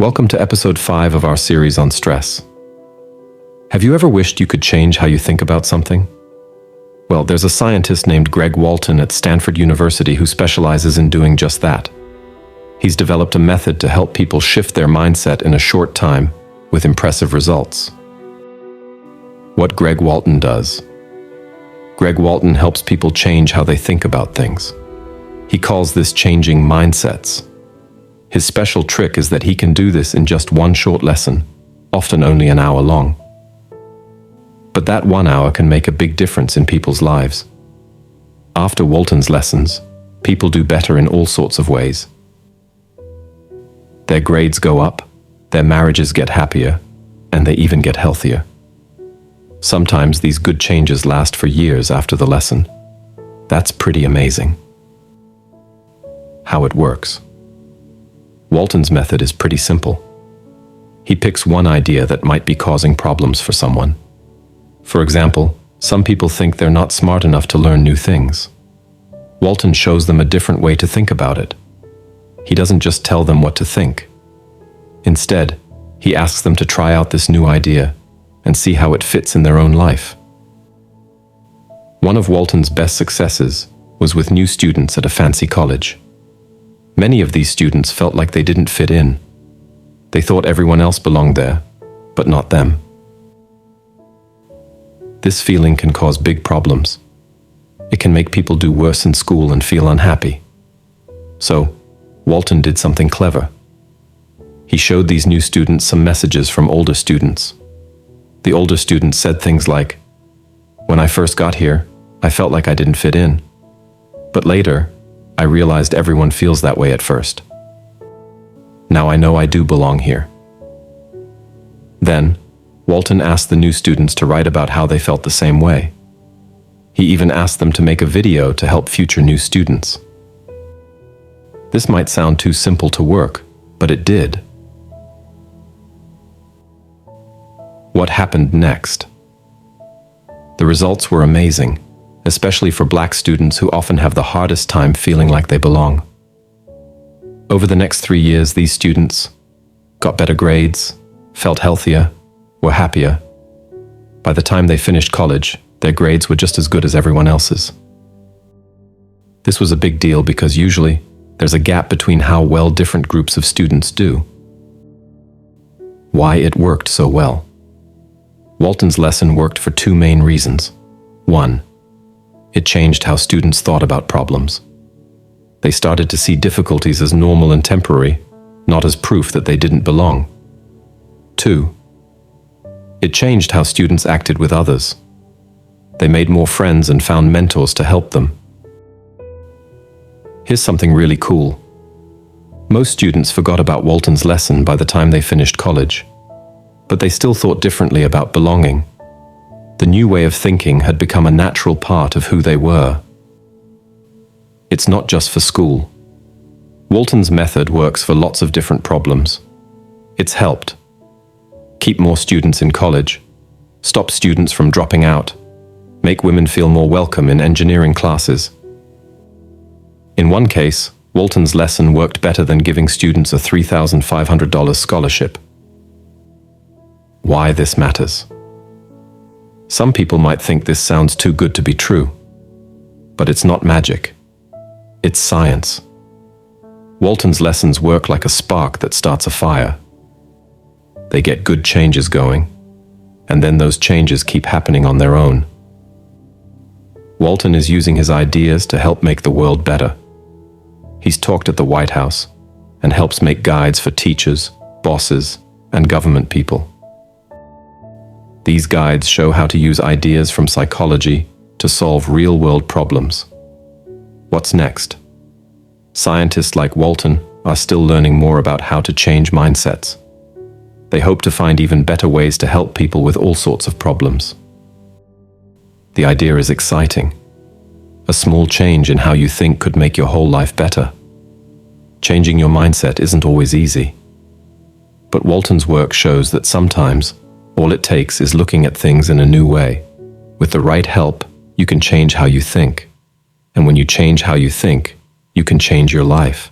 Welcome to episode 5 of our series on stress. Have you ever wished you could change how you think about something? Well, there's a scientist named Greg Walton at Stanford University who specializes in doing just that. He's developed a method to help people shift their mindset in a short time with impressive results. What Greg Walton does. Greg Walton helps people change how they think about things. He calls this changing mindsets. His special trick is that he can do this in just one short lesson, often only an hour long. But that 1 hour can make a big difference in people's lives. After Walton's lessons, people do better in all sorts of ways. Their grades go up, their marriages get happier, and they even get healthier. Sometimes these good changes last for years after the lesson. That's pretty amazing. How it works. Walton's method is pretty simple. He picks one idea that might be causing problems for someone. For example, some people think they're not smart enough to learn new things. Walton shows them a different way to think about it. He doesn't just tell them what to think. Instead, he asks them to try out this new idea and see how it fits in their own life. One of Walton's best successes was with new students at a fancy college. Many of these students felt like they didn't fit in. They thought everyone else belonged there, but not them. This feeling can cause big problems. It can make people do worse in school and feel unhappy. So, Walton did something clever. He showed these new students some messages from older students. The older students said things like, "When I first got here, I felt like I didn't fit in. But later, I realized everyone feels that way at first. Now I know I do belong here." Then, Walton asked the new students to write about how they felt the same way. He even asked them to make a video to help future new students. This might sound too simple to work, but it did. What happened next? The results were amazing, especially for Black students who often have the hardest time feeling like they belong. Over the next 3 years, these students got better grades, felt healthier, were happier. By the time they finished college, their grades were just as good as everyone else's. This was a big deal because usually there's a gap between how well different groups of students do. Why it worked so well. Walton's lesson worked for 2 main reasons. 1. It changed how students thought about problems. They started to see difficulties as normal and temporary, not as proof that they didn't belong. 2. It changed how students acted with others. They made more friends and found mentors to help them. Here's something really cool. Most students forgot about Walton's lesson by the time they finished college, but they still thought differently about belonging. The new way of thinking had become a natural part of who they were. It's not just for school. Walton's method works for lots of different problems. It's helped keep more students in college, stop students from dropping out, make women feel more welcome in engineering classes. In one case, Walton's lesson worked better than giving students a $3,500 scholarship. Why this matters. Some people might think this sounds too good to be true, but it's not magic. It's science. Walton's lessons work like a spark that starts a fire. They get good changes going, and then those changes keep happening on their own. Walton is using his ideas to help make the world better. He's talked at the White House and helps make guides for teachers, bosses, and government people. These guides show how to use ideas from psychology to solve real-world problems. What's next? Scientists like Walton are still learning more about how to change mindsets. They hope to find even better ways to help people with all sorts of problems. The idea is exciting. A small change in how you think could make your whole life better. Changing your mindset isn't always easy. But Walton's work shows that sometimes all it takes is looking at things in a new way. With the right help, you can change how you think. And when you change how you think, you can change your life.